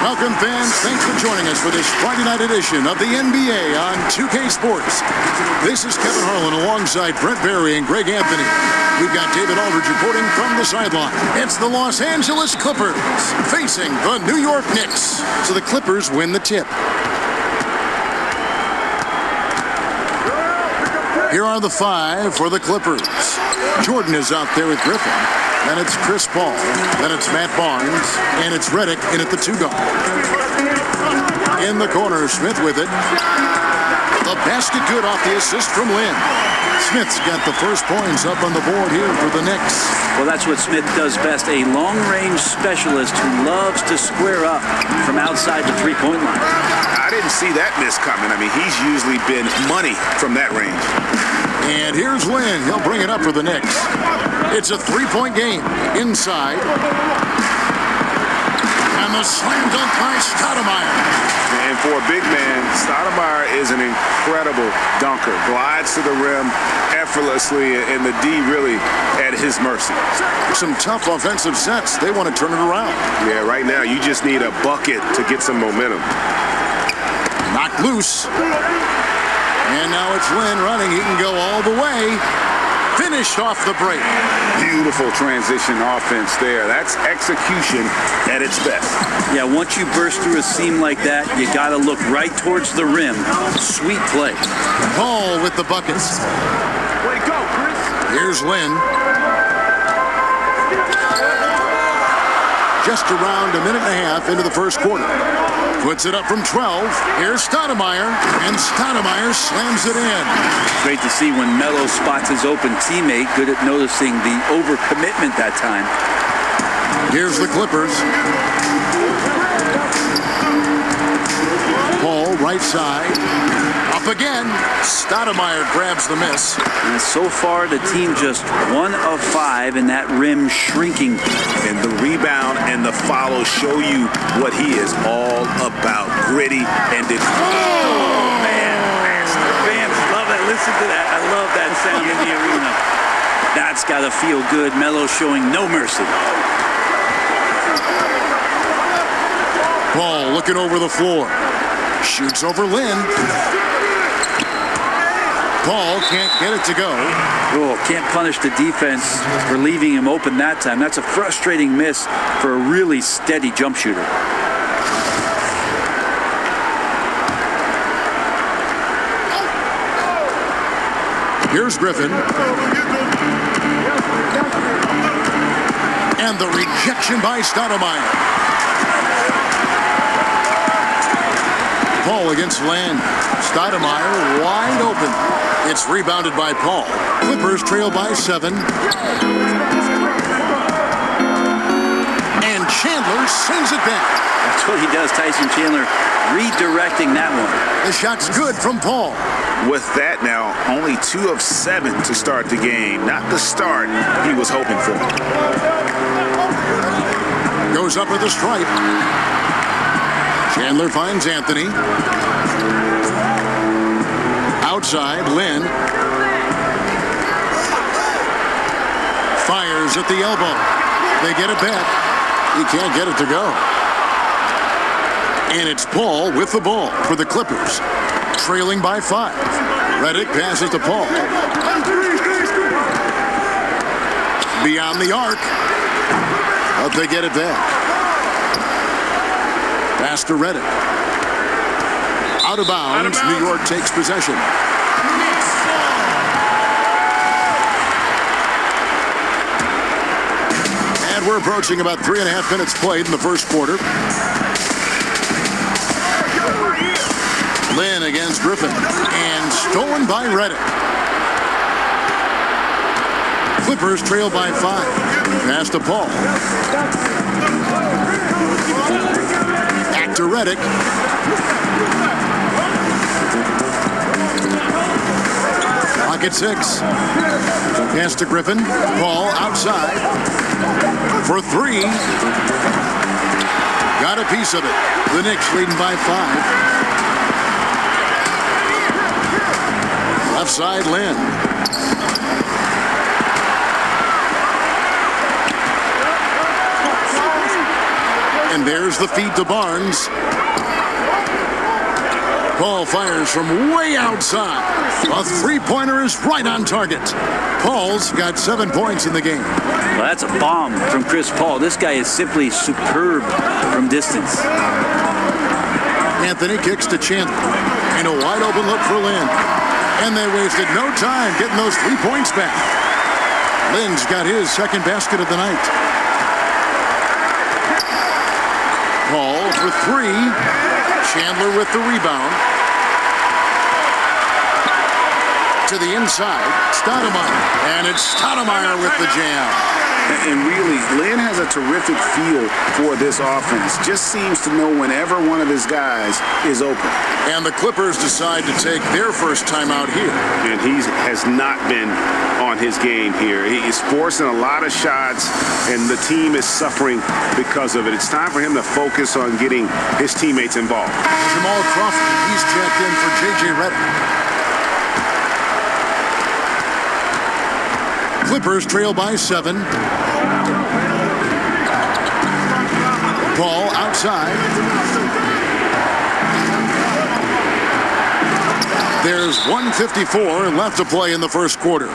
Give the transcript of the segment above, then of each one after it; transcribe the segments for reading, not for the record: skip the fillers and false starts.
Welcome, fans. Thanks for joining us for this Friday night edition of the NBA on 2K Sports. This is Kevin Harlan alongside Brent Barry and Greg Anthony. We've got David Aldridge reporting from the sideline. It's the Los Angeles Clippers facing the New York Knicks. So the Clippers win the tip. Here are the five for the Clippers. Jordan is out there with Griffin. Then it's Chris Paul. Then it's Matt Barnes. And it's Redick in at the 2 guard. In the corner, Smith with it. The basket good off the assist from Lin. Smith's got the first points up on the board here for the Knicks. Well, that's what Smith does best, a long-range specialist who loves to square up from outside the three-point line. I didn't see that miss coming. I mean, he's usually been money from that range. And here's Lin. He'll bring it up for the Knicks. It's a three-point game. Inside. And the slam dunk by Stoudemire. And for a big man, Stoudemire is an incredible dunker. Glides to the rim effortlessly, and the D really at his mercy. Some tough offensive sets. They want to turn it around. Yeah, right now you just need a bucket to get some momentum. Knocked loose. And now it's Lin running. He can go all the way. Finished off the break. Beautiful transition offense there. That's execution at its best. Yeah, once you burst through a seam like that, you got to look right towards the rim. Sweet play. Paul with the buckets. Way to go, Chris. Here's Lin. Just around a minute and a half into the first quarter. Puts it up from 12. Here's Stoudemire, and Stoudemire slams it in. Great to see when Melo spots his open teammate. Good at noticing the overcommitment that time. Here's the Clippers. Paul, right side. Up again. Stoudemire grabs the miss. And so far, the team just 1 of 5 in that rim shrinking. And the rebound and the follow show you what he is all about. Gritty and oh, man. Fans love that. Listen to that. I love that sound in the arena. That's got to feel good. Melo showing no mercy. Paul looking over the floor. Shoots over Lin. Paul can't get it to go. Oh, can't punish the defense for leaving him open that time. That's a frustrating miss for a really steady jump shooter. Here's Griffin. And the rejection by Stoudemire. Paul against Lin. Stoudemire wide open. It's rebounded by Paul. Clippers trail by 7. And Chandler sends it back. That's what he does, Tyson Chandler, redirecting that one. The shot's good from Paul. With that now, only 2 of 7 to start the game. Not the start he was hoping for. Goes up with a stripe. Chandler finds Anthony. Outside, Lin. Fires at the elbow. They get it back. He can't get it to go. And it's Paul with the ball for the Clippers. Trailing by 5. Redick passes to Paul. Beyond the arc. But they get it back. Pass to Redick. Out of bounds. New York takes possession. And we're approaching about 3.5 minutes played in the first quarter. Lin against Griffin. And stolen by Redick. Clippers trail by 5. Pass to Paul. Back to Redick. Clock at 6. Pass to Griffin. Paul outside. For 3. Got a piece of it. The Knicks leading by 5. Left side, Lin. And there's the feed to Barnes. Paul fires from way outside. A three-pointer is right on target. Paul's got 7 points in the game. Well, that's a bomb from Chris Paul. This guy is simply superb from distance. Anthony kicks to Chandler. And a wide-open look for Lin. And they wasted no time getting those 3 points back. Lin's got his second basket of the night. Paul for 3. Chandler with the rebound. To the inside, Stoudemire. And it's Stoudemire with the jam. And really, Lin has a terrific feel for this offense. Just seems to know whenever one of his guys is open. And the Clippers decide to take their first timeout here. And he has not been on his game here. He is forcing a lot of shots, and the team is suffering because of it. It's time for him to focus on getting his teammates involved. Jamal Crawford, he's checked in for J.J. Redick. Clippers trail by 7. Paul outside. There's 1:54 left to play in the first quarter.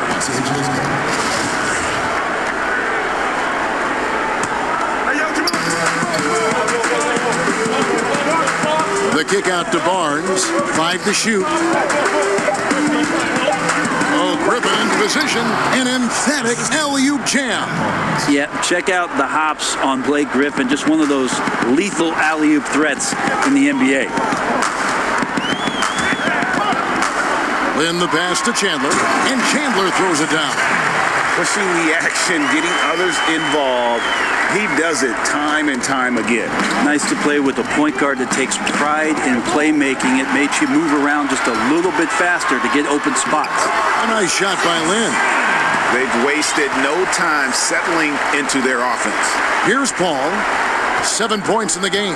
The kick out to Barnes. 5 to shoot. Griffin in position, an emphatic alley-oop jam. Yeah, check out the hops on Blake Griffin. Just one of those lethal alley-oop threats in the NBA. Lin the pass to Chandler, and Chandler throws it down. Pushing the action, getting others involved. He does it time and time again. Nice to play with a point guard that takes pride in playmaking. It makes you move around just a little bit faster to get open spots. A nice shot by Lin. They've wasted no time settling into their offense. Here's Paul. 7 points in the game.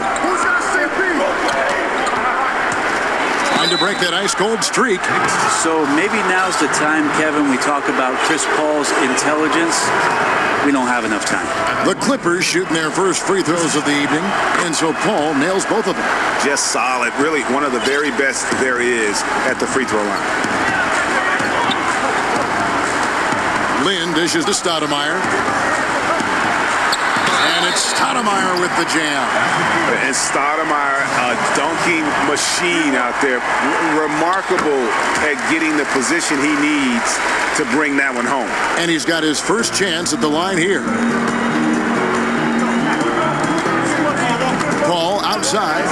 Trying to break that ice-cold streak. So maybe now's the time, Kevin, we talk about Chris Paul's intelligence. We don't have enough time. The Clippers shooting their first free throws of the evening, and so Paul nails both of them. Just solid. Really one of the very best there is at the free throw line. Lin dishes to Stoudemire. And it's Stoudemire with the jam. And Stoudemire, a dunking machine out there. Remarkable at getting the position he needs to bring that one home. And he's got his first chance at the line here. Paul outside.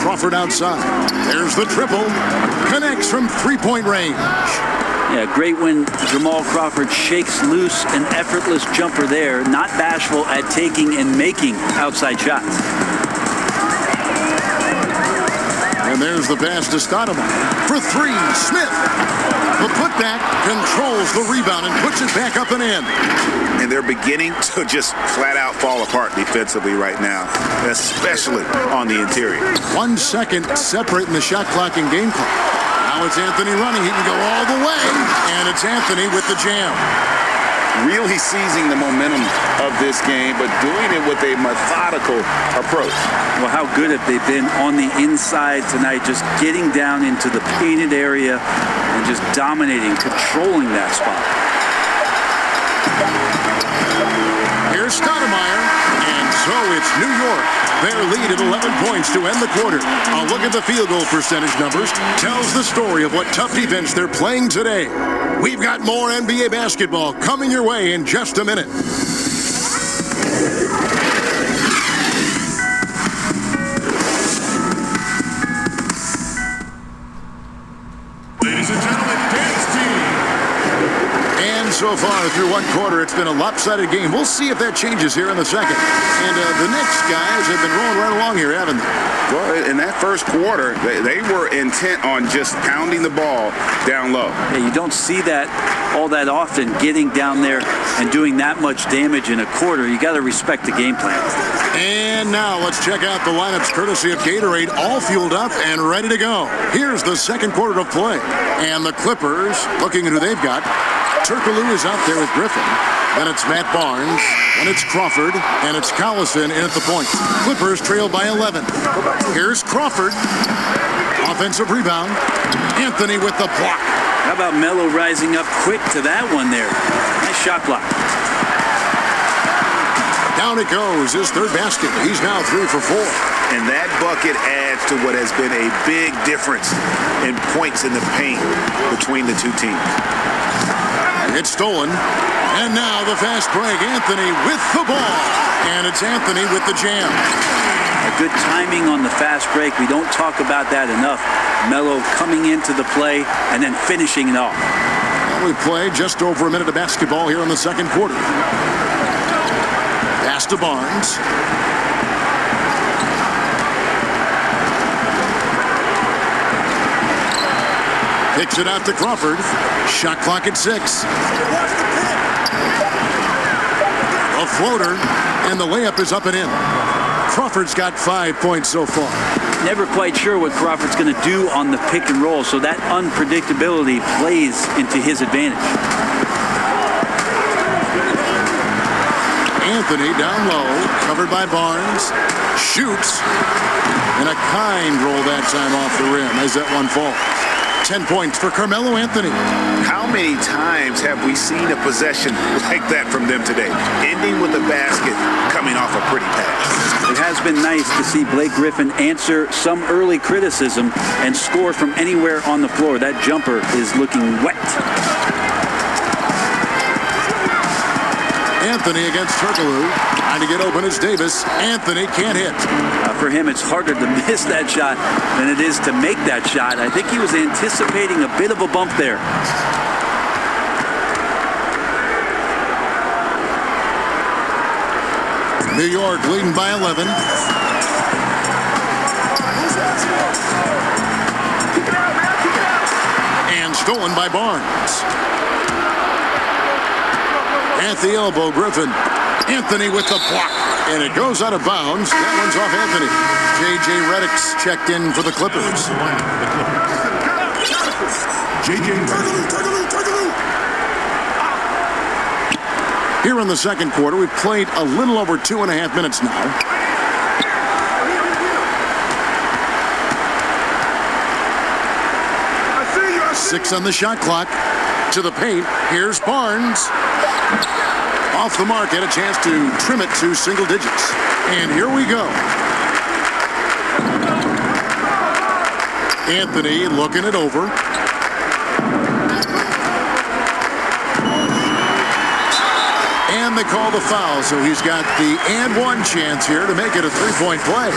Crawford outside. There's the triple. Connects from three-point range. Yeah, great when Jamal Crawford shakes loose an effortless jumper there, not bashful at taking and making outside shots. And there's the pass to Stoudemire. For 3, Smith. The putback controls the rebound and puts it back up and in. And they're beginning to just flat out fall apart defensively right now, especially on the interior. 1 second separating the shot clock and game clock. Now it's Anthony running. He can go all the way. And it's Anthony with the jam. Really seizing the momentum of this game, but doing it with a methodical approach. Well, how good have they been on the inside tonight, just getting down into the painted area and just dominating, controlling that spot. Here's Stoudemire, and so it's New York. Their lead at 11 points to end the quarter. A look at the field goal percentage numbers tells the story of what tough defense they're playing today. We've got more NBA basketball coming your way in just a minute. Ladies and gentlemen, dance team. And so far through one quarter, it's been a lopsided game. We'll see if that changes here in the second. And the Knicks guys have been rolling right along here, haven't they? Well, in that first quarter, they were intent on just pounding the ball down low. Yeah, you don't see that all that often, getting down there and doing that much damage in a quarter. You got to respect the game plan. And now let's check out the lineups courtesy of Gatorade, all fueled up and ready to go. Here's the second quarter of play. And the Clippers, looking at who they've got. Turkoglu is out there with Griffin. Then it's Matt Barnes. Then it's Crawford. And it's Collison in at the point. Clippers trail by 11. Here's Crawford. Offensive rebound. Anthony with the block. How about Melo rising up quick to that one there? Nice shot block. Down it goes. His third basket. He's now 3 for 4. And that bucket adds to what has been a big difference in points in the paint between the two teams. It's stolen. And now the fast break. Anthony with the ball. And it's Anthony with the jam. A good timing on the fast break. We don't talk about that enough. Melo coming into the play and then finishing it off. Well, we played just over a minute of basketball here in the second quarter. Pass to Barnes. Kicks it out to Crawford. Shot clock at 6. A floater, and the layup is up and in. Crawford's got 5 points so far. Never quite sure what Crawford's going to do on the pick and roll, so that unpredictability plays into his advantage. Anthony down low, covered by Barnes. Shoots. And a kind roll that time off the rim as that one falls. 10 points for Carmelo Anthony. How many times have we seen a possession like that from them today? Ending with a basket, coming off a pretty pass. It has been nice to see Blake Griffin answer some early criticism and score from anywhere on the floor. That jumper is looking wet. Anthony against Turkoglu. Trying to get open is Davis. Anthony can't hit. For him, it's harder to miss that shot than it is to make that shot. I think he was anticipating a bit of a bump there. New York leading by 11. And stolen by Barnes. At the elbow, Griffin. Anthony with the block. And it goes out of bounds. That one's off Anthony. J.J. Redick's checked in for the Clippers. Here in the second quarter, we've played a little over 2.5 minutes now. Six on the shot clock. To the paint. Here's Barnes. Off the mark, had a chance to trim it to single digits. And here we go. Anthony looking it over. And they call the foul, so he's got the and one chance here to make it a three-point play.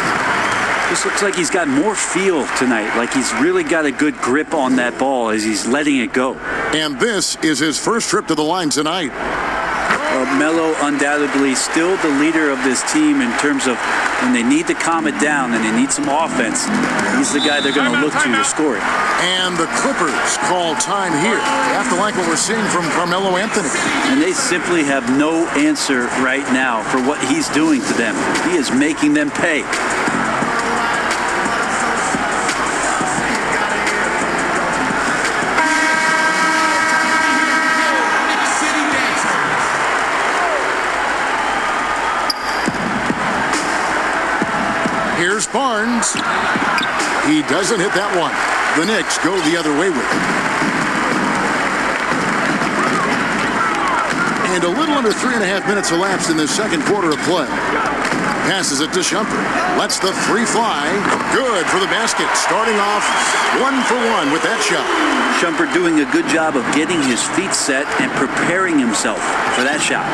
This looks like he's got more feel tonight, like he's really got a good grip on that ball as he's letting it go. And this is his first trip to the line tonight. Melo undoubtedly still the leader of this team in terms of when they need to calm it down and they need some offense. He's the guy they're going to look to score it. And the Clippers call time here. You have to like what we're seeing from Carmelo Anthony. And they simply have no answer right now for what he's doing to them. He is making them pay. Here's Barnes. He doesn't hit that one. The Knicks go the other way with it. And a little under 3.5 minutes elapsed in the second quarter of play. Passes it to Shumpert. Lets the three fly. Good for the basket. Starting off 1 for 1 with that shot. Shumpert doing a good job of getting his feet set and preparing himself for that shot.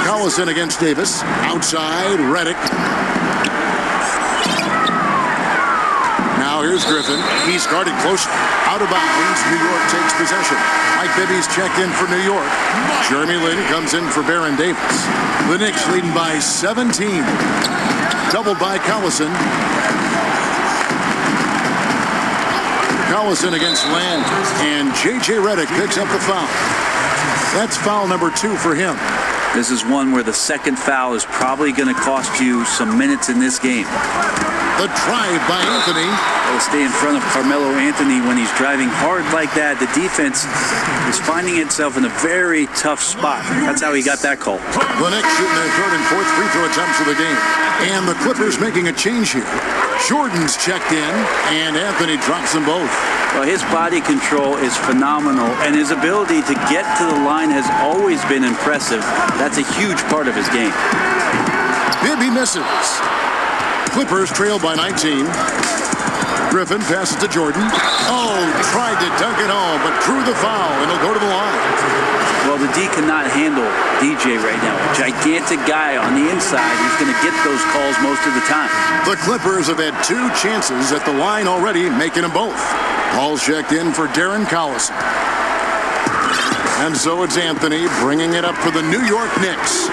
Collison against Davis. Outside, Redick. Now here's Griffin. He's guarded close. Out of bounds. New York takes possession. Mike Bibby's checked in for New York. Jeremy Lin comes in for Baron Davis. The Knicks leading by 17. Doubled by Collison. Collison against Land. And J.J. Redick picks up the foul. That's foul number 2 for him. This is one where the second foul is probably going to cost you some minutes in this game. The drive by Anthony. He'll stay in front of Carmelo Anthony when he's driving hard like that. The defense is finding itself in a very tough spot. That's how he got that call. The Knicks shooting their third and fourth free throw attempts of the game. And the Clippers making a change here. Jordan's checked in, and Anthony drops them both. Well, his body control is phenomenal, and his ability to get to the line has always been impressive. That's a huge part of his game. Bibby misses. Clippers trail by 19. Griffin passes to Jordan. Oh, tried to dunk it home, but drew the foul, and he'll go to the line. Well, the D cannot handle DJ right now. A gigantic guy on the inside. He's going to get those calls most of the time. The Clippers have had 2 chances at the line already, making them both. Paul's checked in for Darren Collison. And so it's Anthony bringing it up for the New York Knicks.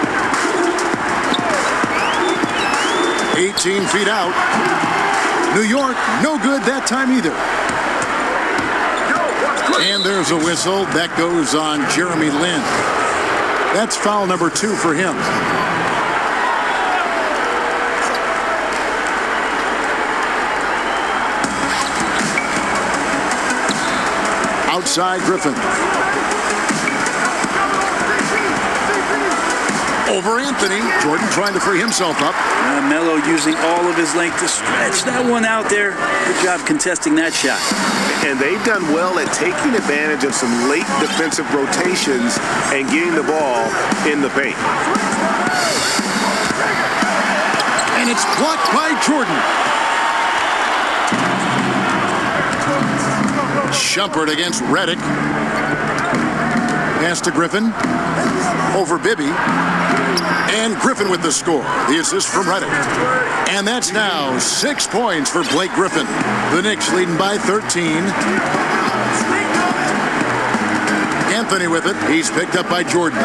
18 feet out. New York, no good that time either. And there's a whistle. That goes on Jeremy Lin. That's foul number 2 for him. Outside Griffin. Over Anthony. Jordan trying to free himself up. Melo using all of his length to stretch that one out there. Good job contesting that shot. And they've done well at taking advantage of some late defensive rotations and getting the ball in the paint. And it's blocked by Jordan. Shumpert against Redick. Pass to Griffin. Over Bibby. And Griffin with the score. The assist from Redick. And that's now 6 points for Blake Griffin. The Knicks leading by 13. Anthony with it. He's picked up by Jordan.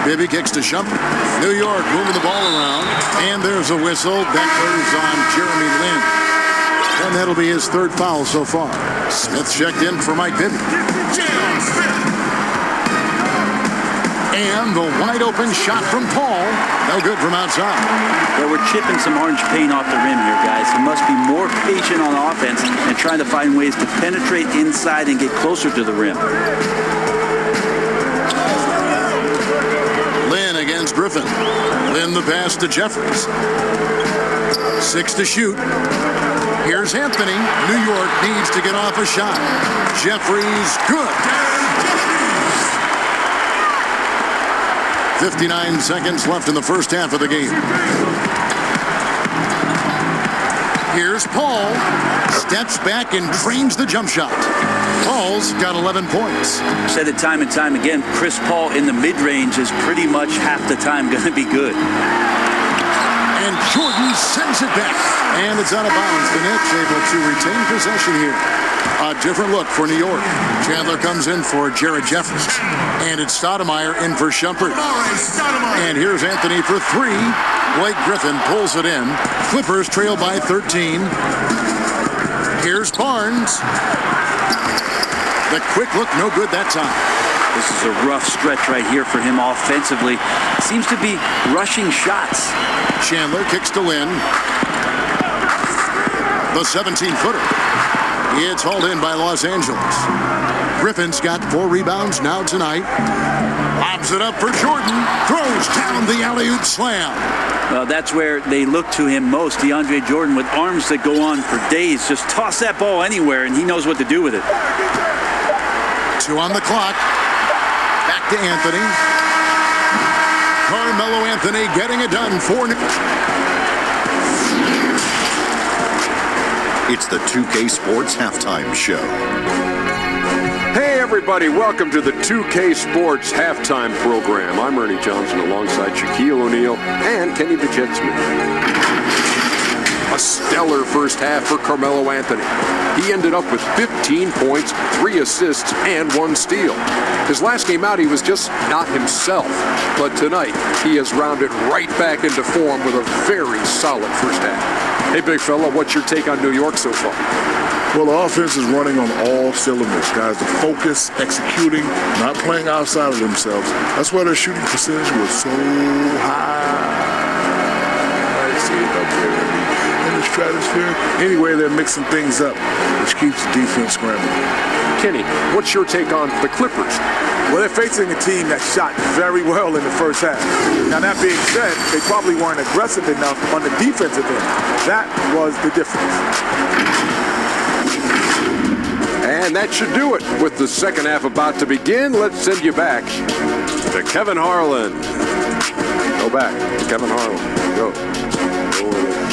Bibby kicks to Shumpert. New York moving the ball around. And there's a whistle. That goes on Jeremy Lin. And that'll be his 3rd foul so far. Smith checked in for Mike Bibby. And the wide open shot from Paul. No good from outside. Well, we're chipping some orange paint off the rim here, guys. He must be more patient on offense and trying to find ways to penetrate inside and get closer to the rim. Lin against Griffin. Lin the pass to Jeffries. 6 to shoot. Here's Anthony. New York needs to get off a shot. Jeffries, good. 59 seconds left in the first half of the game. Here's Paul. Steps back and trains the jump shot. Paul's got 11 points. Said it time and time again, Chris Paul in the mid-range is pretty much half the time going to be good. And Jordan sends it back. And it's out of bounds. The Knicks able to retain possession here. A different look for New York. Chandler comes in for Jared Jeffries. And it's Stoudemire in for Shumpert. And here's Anthony for 3. Blake Griffin pulls it in. Clippers trail by 13. Here's Barnes. The quick look, no good that time. This is a rough stretch right here for him offensively. Seems to be rushing shots. Chandler kicks to Lin. The 17-footer. It's hauled in by Los Angeles. Griffin's got 4 rebounds now tonight. Lobs it up for Jordan. Throws down the alley-oop slam. Well, that's where they look to him most. DeAndre Jordan with arms that go on for days. Just toss that ball anywhere, and he knows what to do with it. 2 on the clock. Back to Anthony. Carmelo Anthony getting it done for Knicks. It's the 2K Sports Halftime Show. Hey everybody, welcome to the 2K Sports Halftime Program. I'm Ernie Johnson alongside Shaquille O'Neal and Kenny the Jet Smith. A stellar first half for Carmelo Anthony. He ended up with 15 points, 3 assists, and 1 steal. His last game out, he was just not himself. But tonight, he has rounded right back into form with a very solid first half. Hey, big fella, what's your take on New York so far? Well, the offense is running on all cylinders, guys. The focus, executing, not playing outside of themselves. That's why their shooting percentage was so high. see it up there in the stratosphere. Anyway, they're mixing things up, which keeps the defense scrambling. Kenny, what's your take on the Clippers? Well, they're facing a team that shot very well in the first half. Now, that being said, they probably weren't aggressive enough on the defensive end. That was the difference. And that should do it. With the second half about to begin, let's send you back to Kevin Harlan. Go back to Kevin Harlan. Go. Go over there.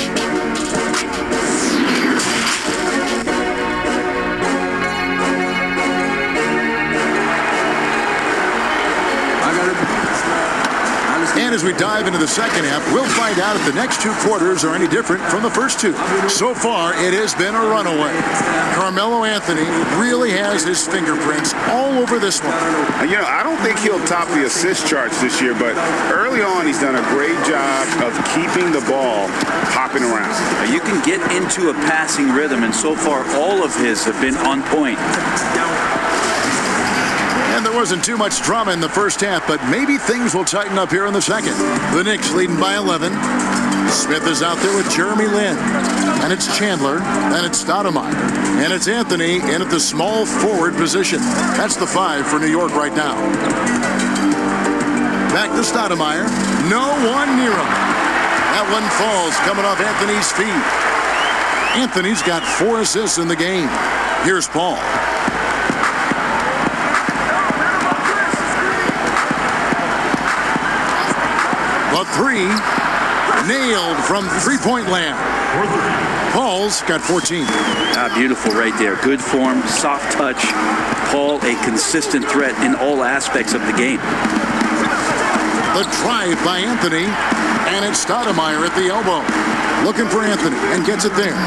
And as we dive into the second half, we'll find out if the next two quarters are any different from the first two. So far, it has been a runaway. Carmelo Anthony really has his fingerprints all over this one. You know, I don't think he'll top the assist charts this year, but early on he's done a great job of keeping the ball hopping around. You can get into a passing rhythm, and so far all of his have been on point. And there wasn't too much drama in the first half, but maybe things will tighten up here in the second. The Knicks leading by 11. Smith is out there with Jeremy Lin. And it's Chandler. And it's Stoudemire. And it's Anthony in at the small forward position. That's the 5 for New York right now. Back to Stoudemire. No one near him. That one falls coming off Anthony's feet. Anthony's got 4 assists in the game. Here's Paul. A 3 nailed from three-point land. Paul's got 14. Beautiful right there. Good form, soft touch. Paul, a consistent threat in all aspects of the game. The drive by Anthony, and it's Stoudemire at the elbow. Looking for Anthony, and gets it there.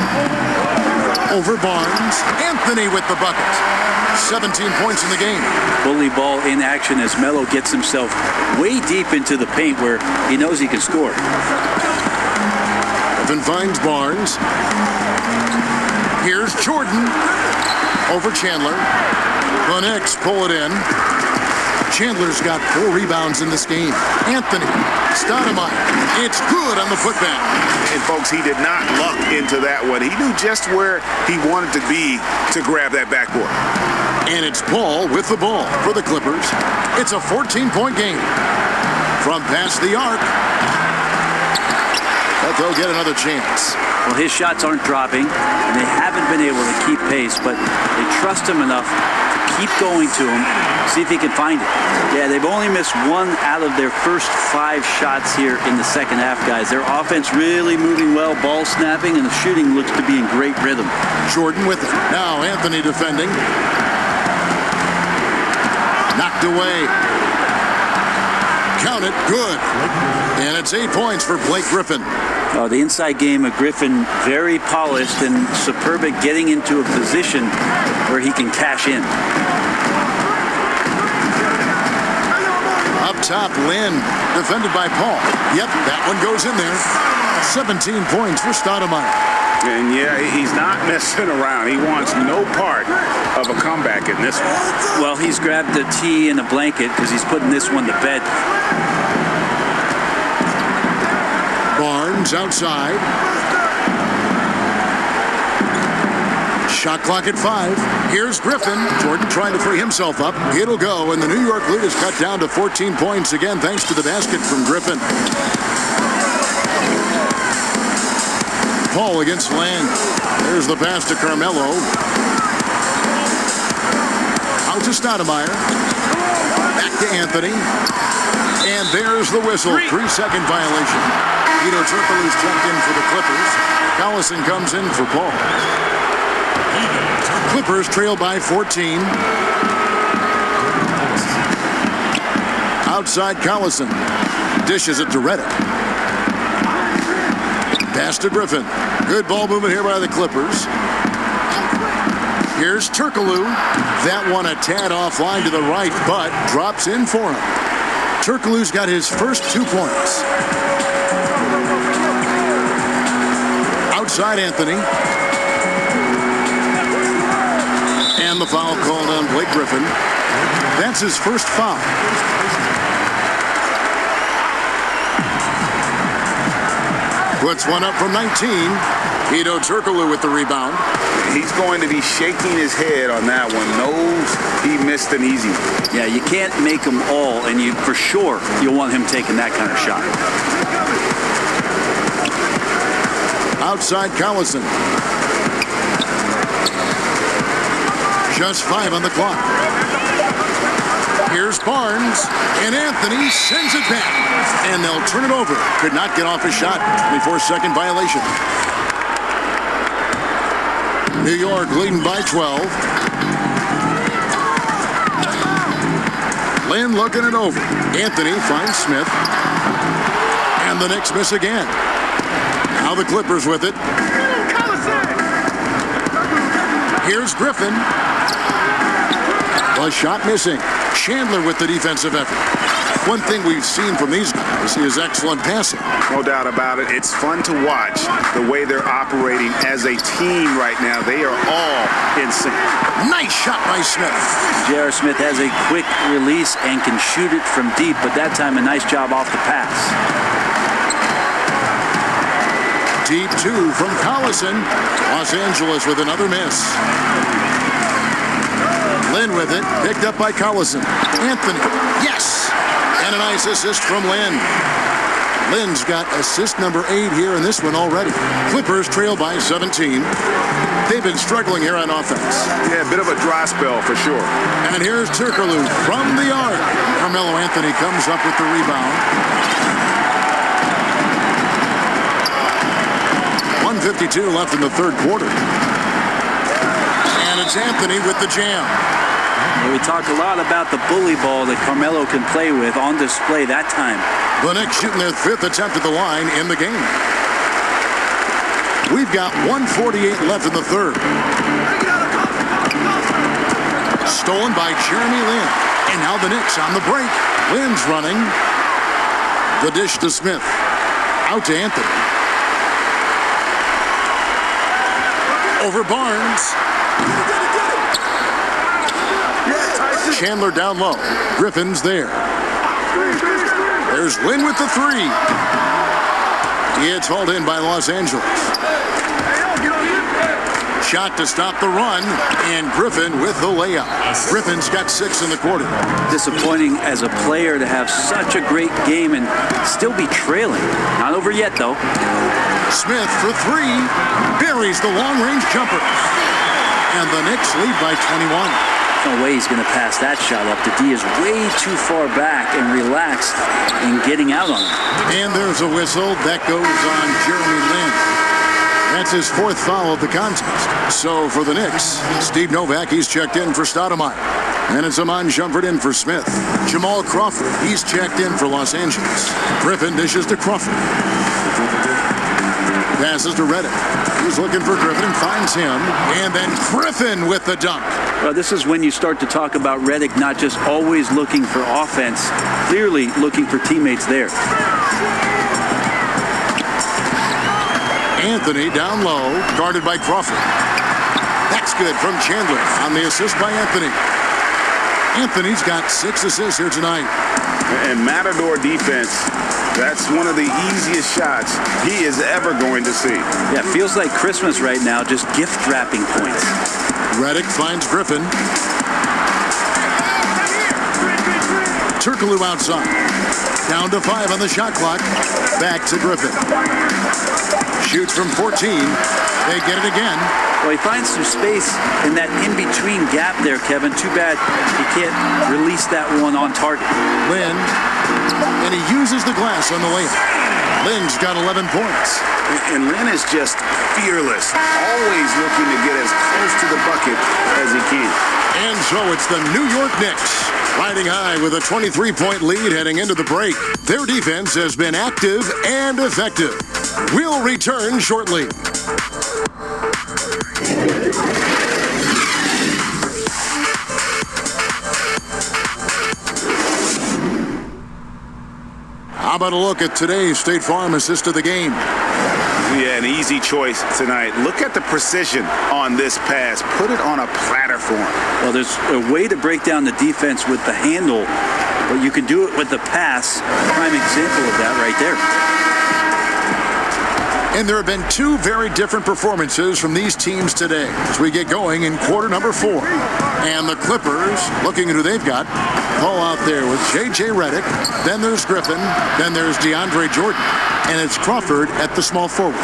Over Barnes. Anthony with the bucket. 17 points in the game. Bully ball in action as Melo gets himself way deep into the paint where he knows he can score. Griffin finds Barnes. Here's Jordan over Chandler. The Knicks pull it in. Chandler's got 4 rebounds in this game. Anthony, Stoudemire. It's good on the putback. And folks, he did not luck into that one. He knew just where he wanted to be to grab that backboard. And it's Paul with the ball for the Clippers. It's a 14-point game. From past the arc. But they'll get another chance. Well, his shots aren't dropping, and they haven't been able to keep pace, but they trust him enough to keep going to him, see if he can find it. Yeah, they've only missed 1 out of their first 5 shots here in the second half, guys. Their offense really moving well, ball snapping, and the shooting looks to be in great rhythm. Jordan with it. Now Anthony defending. Knocked away. Count it. Good. And it's 8 points for Blake Griffin. The inside game of Griffin, very polished and superb at getting into a position where he can cash in. Up top, Lin, defended by Paul. Yep, that one goes in there. 17 points for Stoudemire. And yeah, he's not messing around. He wants no part of a comeback in this one. Well, he's grabbed a tee and a blanket because he's putting this one to bed. Barnes outside. Shot clock at 5. Here's Griffin. Jordan trying to free himself up. It'll go, and the New York lead is cut down to 14 points again thanks to the basket from Griffin. Paul against Lang. There's the pass to Carmelo. Out to Stoudemire. Back to Anthony. And there's the whistle. 3-second violation. Ito Turkoglu's checked in for the Clippers. Collison comes in for Paul. Clippers trail by 14. Outside Collison. Dishes it to Redick. Pass to Griffin. Good ball movement here by the Clippers. Here's Turkoglu. That one a tad offline to the right, but drops in for him. Turkoglu's got his first 2 points. Outside Anthony. And the foul called on Blake Griffin. That's his first foul. Puts one up from 19. Hedo Turkoglu with the rebound. He's going to be shaking his head on that one. Knows he missed an easy one. Yeah, you can't make them all, and for sure you'll want him taking that kind of shot. Outside Collison. Just 5 on the clock. Here's Barnes, and Anthony sends it back. And they'll turn it over. Could not get off a shot. 24-second violation. New York leading by 12. Lynn looking it over. Anthony finds Smith. And the Knicks miss again. Now the Clippers with it. Here's Griffin. The shot missing. Chandler with the defensive effort. One thing we've seen from these guys is excellent passing. No doubt about it. It's fun to watch the way they're operating as a team right now. They are all in sync. Nice shot by Smith. J.R. Smith has a quick release and can shoot it from deep, but that time a nice job off the pass. Deep 2 from Collison. Los Angeles with another miss. Lynn with it, picked up by Collison. Anthony, yes! And a nice assist from Lynn. Lynn's got assist number 8 here in this one already. Clippers trail by 17. They've been struggling here on offense. Yeah, a bit of a dry spell for sure. And here's Turkoglu from the arc. Carmelo Anthony comes up with the rebound. 1:52 left in the third quarter. And it's Anthony with the jam. We talk a lot about the bully ball that Carmelo can play with on display that time. The Knicks shooting their 5th attempt at the line in the game. We've got 1:48 left in the third. Stolen by Jeremy Lin. And now the Knicks on the break. Lin's running. The dish to Smith. Out to Anthony. Over Barnes. Chandler down low. Griffin's there. There's Lynn with the 3. It's hauled in by Los Angeles. Shot to stop the run, and Griffin with the layup. Griffin's got 6 in the quarter. Disappointing as a player to have such a great game and still be trailing. Not over yet, though. Smith for 3. Buries the long-range jumper. And the Knicks lead by 21. No way he's going to pass that shot up. The D is way too far back and relaxed in getting out on it. And there's a whistle that goes on Jeremy Lin. That's his 4th foul of the contest. So for the Knicks, Steve Novak, he's checked in for Stoudemire. And it's Amon Shumpert in for Smith. Jamal Crawford, he's checked in for Los Angeles. Griffin dishes to Crawford. Passes to Redick. He's looking for Griffin and finds him. And then Griffin with the dunk. Well, this is when you start to talk about Redick not just always looking for offense, clearly looking for teammates there. Anthony down low, guarded by Crawford. That's good from Chandler on the assist by Anthony. Anthony's got 6 assists here tonight. And Matador defense, that's one of the easiest shots he is ever going to see. Yeah, feels like Christmas right now, just gift wrapping points. Redick finds Griffin. Turkoglu outside. Down to 5 on the shot clock. Back to Griffin. Shoots from 14. They get it again. Well, he finds some space in that in-between gap there, Kevin. Too bad he can't release that one on target. Lynn, and he uses the glass on the layup. Lynn's got 11 points. And Lynn is just fearless, always looking to get as close to the bucket as he can. And so it's the New York Knicks riding high with a 23-point lead heading into the break. Their defense has been active and effective. We'll return shortly. How about a look at today's State Farm assist of the game? Yeah, an easy choice tonight. Look at the precision on this pass. Put it on a platter for him. Well, there's a way to break down the defense with the handle, but you can do it with the pass. Prime example of that right there. And there have been two very different performances from these teams today as we get going in quarter number 4. And the Clippers, looking at who they've got, Paul out there with J.J. Redick. Then there's Griffin. Then there's DeAndre Jordan. And it's Crawford at the small forward.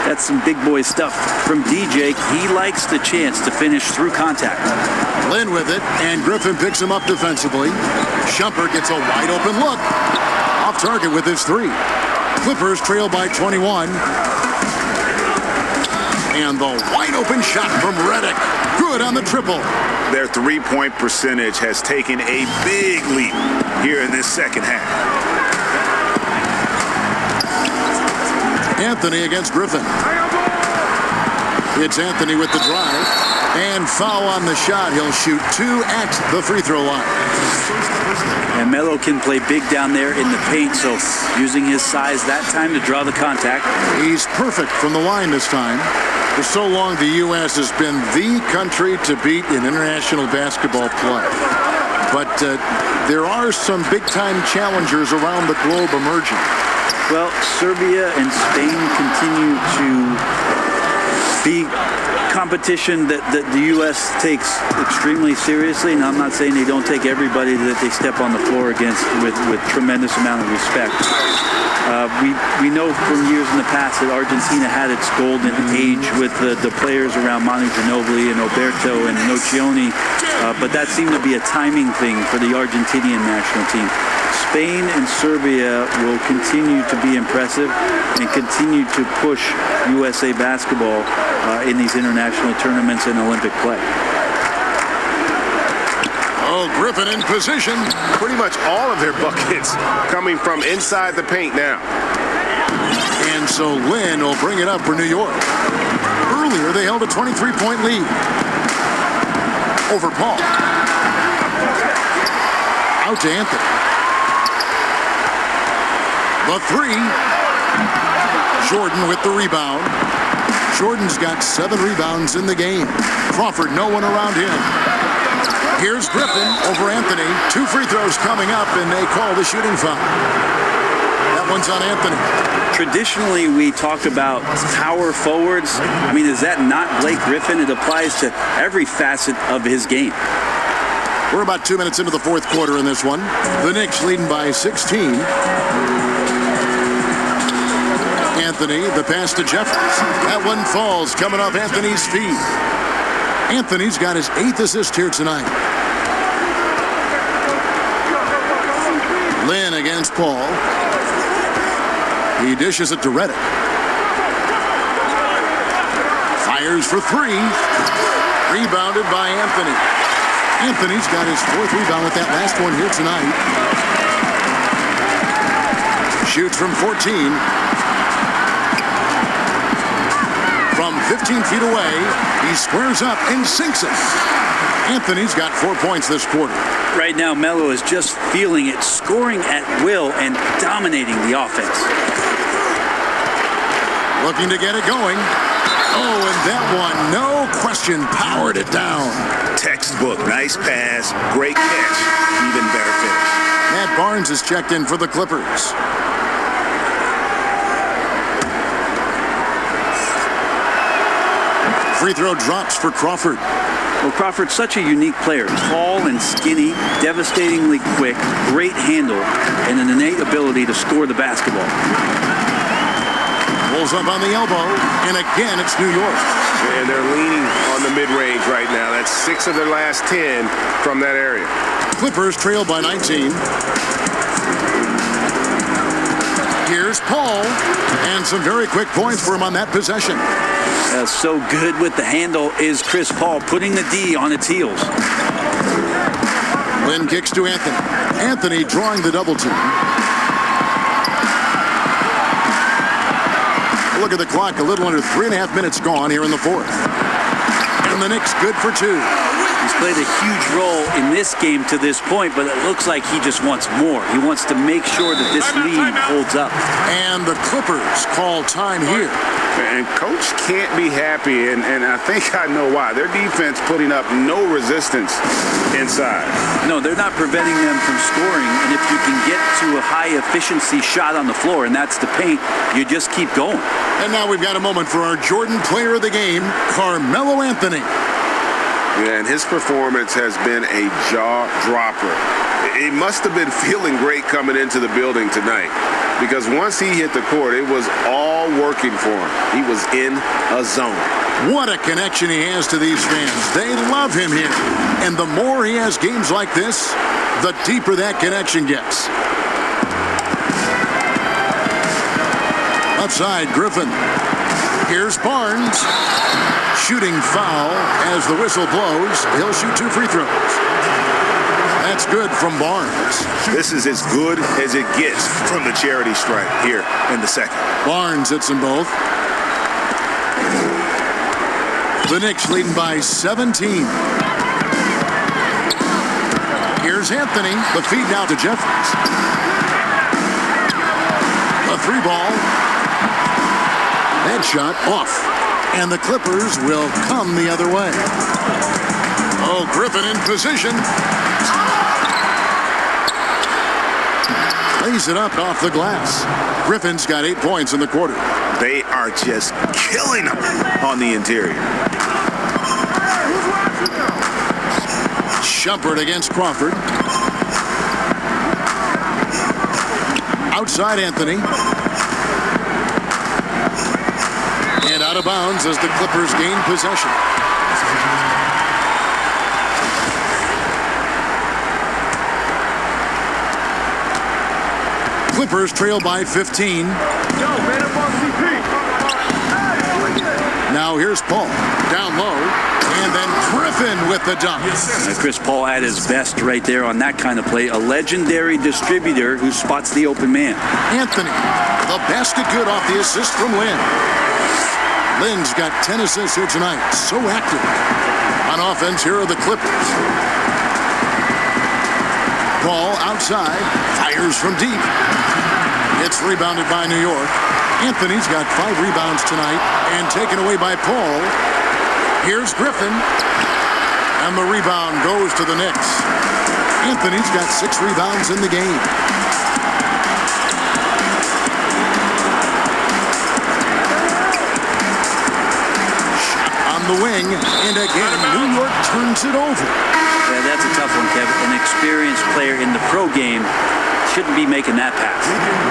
That's some big boy stuff from DJ. He likes the chance to finish through contact. Lynn with it, and Griffin picks him up defensively. Shumpert gets a wide open look. Off target with his 3. Clippers trail by 21. And the wide open shot from Redick. Good on the triple. Their three-point percentage has taken a big leap here in this second half. Anthony against Griffin. It's Anthony with the drive. And foul on the shot. He'll shoot 2 at the free throw line. And Melo can play big down there in the paint, so using his size that time to draw the contact. He's perfect from the line this time. For so long, the U.S. has been the country to beat in international basketball play. But there are some big-time challengers around the globe emerging. Well, Serbia and Spain continue to be competition that the U.S. takes extremely seriously. And I'm not saying they don't take everybody that they step on the floor against with tremendous amount of respect. We know from years in the past that Argentina had its golden age with the players around Manu Ginobili and Oberto and Nocioni, but that seemed to be a timing thing for the Argentinian national team. Spain and Serbia will continue to be impressive and continue to push USA basketball in these international tournaments and Olympic play. Oh, Griffin in position. Pretty much all of their buckets coming from inside the paint now. And so Lynn will bring it up for New York. Earlier, they held a 23-point lead over Paul. Out to Anthony. The 3. Jordan with the rebound. Jordan's got 7 rebounds in the game. Crawford, no one around him. Here's Griffin over Anthony. 2 free throws coming up, and they call the shooting foul. That one's on Anthony. Traditionally, we talk about power forwards. I mean, is that not Blake Griffin? It applies to every facet of his game. We're about 2 minutes into the fourth quarter in this one. The Knicks leading by 16. Anthony, the pass to Jeffries. That one falls, coming off Anthony's feet. Anthony's got his 8th assist here tonight. Lynn against Paul. He dishes it to Redick. Fires for 3. Rebounded by Anthony. Anthony's got his 4th rebound with that last one here tonight. Shoots from 14. From 15 feet away, he squares up and sinks it. Anthony's got 4 points this quarter. Right now, Melo is just feeling it, scoring at will and dominating the offense. Looking to get it going. Oh, and that one, no question, powered it down. Textbook, nice pass, great catch, even better finish. Matt Barnes is checked in for the Clippers. Free throw drops for Crawford. Well, Crawford's such a unique player. Tall and skinny, devastatingly quick, great handle, and an innate ability to score the basketball. Pulls up on the elbow, and again, it's New York. And they're leaning on the mid-range right now. That's 6 of their last 10 from that area. Clippers trail by 19. Here's Paul, and some very quick points for him on that possession. So good with the handle is Chris Paul, putting the D on its heels. Lynn kicks to Anthony. Anthony drawing the double team. Look at the clock, a little under 3.5 minutes gone here in the fourth. And the Knicks good for 2. He's played a huge role in this game to this point, but it looks like he just wants more. He wants to make sure that this lead holds up. And the Clippers call time here. And Coach can't be happy, and I think I know why. Their defense putting up no resistance inside. No, they're not preventing them from scoring, and if you can get to you a high-efficiency shot on the floor, and that's the paint. You just keep going. And now we've got a moment for our Jordan Player of the Game, Carmelo Anthony. Yeah, and his performance has been a jaw-dropper. He must have been feeling great coming into the building tonight, because once he hit the court, it was all working for him. He was in a zone. What a connection he has to these fans. They love him here. And the more he has games like this, the deeper that connection gets. Outside, Griffin. Here's Barnes. Shooting foul as the whistle blows. He'll shoot 2 free throws. That's good from Barnes. This is as good as it gets from the charity stripe here in the second. Barnes hits them both. The Knicks leading by 17. Here's Anthony. The feed now to Jeffries. A 3-ball. That shot off. And the Clippers will come the other way. Oh, Griffin in position. Lays it up off the glass. Griffin's got 8 points in the quarter. They are just killing him on the interior. Shumpert against Crawford. Outside Anthony. And out of bounds as the Clippers gain possession. Clippers trail by 15. Now here's Paul. Down low. And then Griffin with the dunk. Chris Paul at his best right there on that kind of play. A legendary distributor who spots the open man. Anthony, the basket good off the assist from Lynn. Lynn's got 10 assists here tonight. So active. On offense, here are the Clippers. Paul outside. Fires from deep. It's rebounded by New York. Anthony's got 5 rebounds tonight and taken away by Paul. Here's Griffin. And the rebound goes to the Knicks. Anthony's got 6 rebounds in the game. The wing, and again, New York turns it over. Yeah, that's a tough one, Kevin. An experienced player in the pro game shouldn't be making that pass.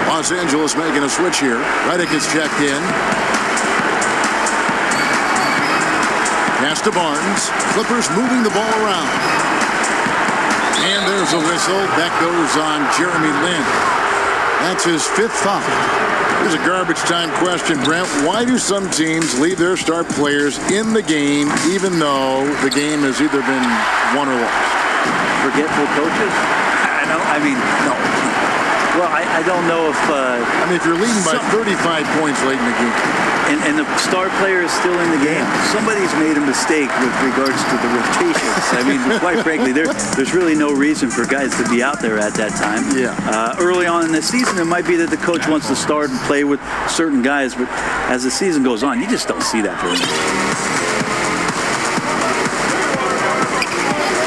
Los Angeles making a switch here. Redick is checked in. Pass to Barnes. Clippers moving the ball around. And there's a whistle. That goes on Jeremy Lin. That's his 5th foul. Here's a garbage time question, Brent. Why do some teams leave their star players in the game even though the game has either been won or lost? Forgetful coaches? No. Well, I don't know if... if you're leading by 35 points late in the game. And the star player is still in the game. Somebody's made a mistake with regards to the rotations. Quite frankly, there's really no reason for guys to be out there at that time. Yeah. Early on in the season, it might be that the coach wants to start and play with certain guys, but as the season goes on, you just don't see that very much.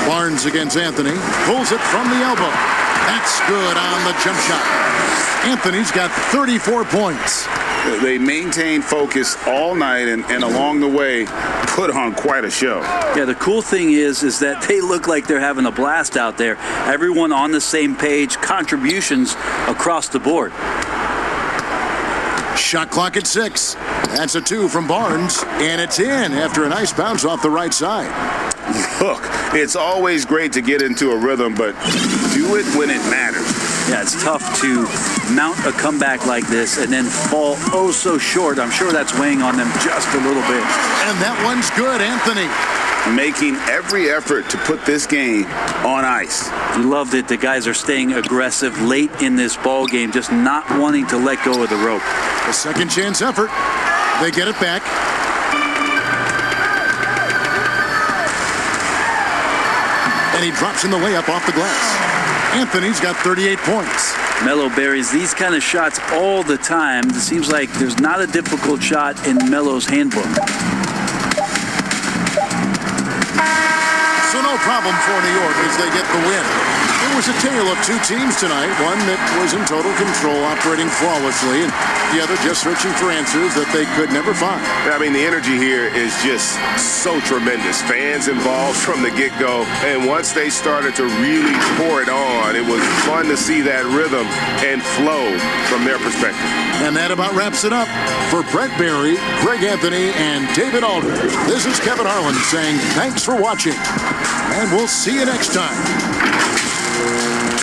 Barnes against Anthony. Pulls it from the elbow. That's good on the jump shot. Anthony's got 34 points. They maintain focus all night and along the way put on quite a show. Yeah, the cool thing is that they look like they're having a blast out there. Everyone on the same page, contributions across the board. Shot clock at 6. That's a 2 from Barnes, and it's in after a nice bounce off the right side. Look, it's always great to get into a rhythm, but do it when it matters. Yeah, it's tough to mount a comeback like this and then fall oh so short. I'm sure that's weighing on them just a little bit. And that one's good, Anthony. Making every effort to put this game on ice. You loved it. The guys are staying aggressive late in this ball game, just not wanting to let go of the rope. A second chance effort. They get it back. And he drops in the layup off the glass. Anthony's got 38 points. Melo buries these kind of shots all the time. It seems like there's not a difficult shot in Melo's handbook. So no problem for New York as they get the win. It was a tale of two teams tonight, one that was in total control, operating flawlessly, and the other just searching for answers that they could never find. I mean, the energy here is just so tremendous. Fans involved from the get-go, and once they started to really pour it on, it was fun to see that rhythm and flow from their perspective. And that about wraps it up. For Brett Berry, Greg Anthony, and David Aldridge, this is Kevin Harlan saying thanks for watching, and we'll see you next time.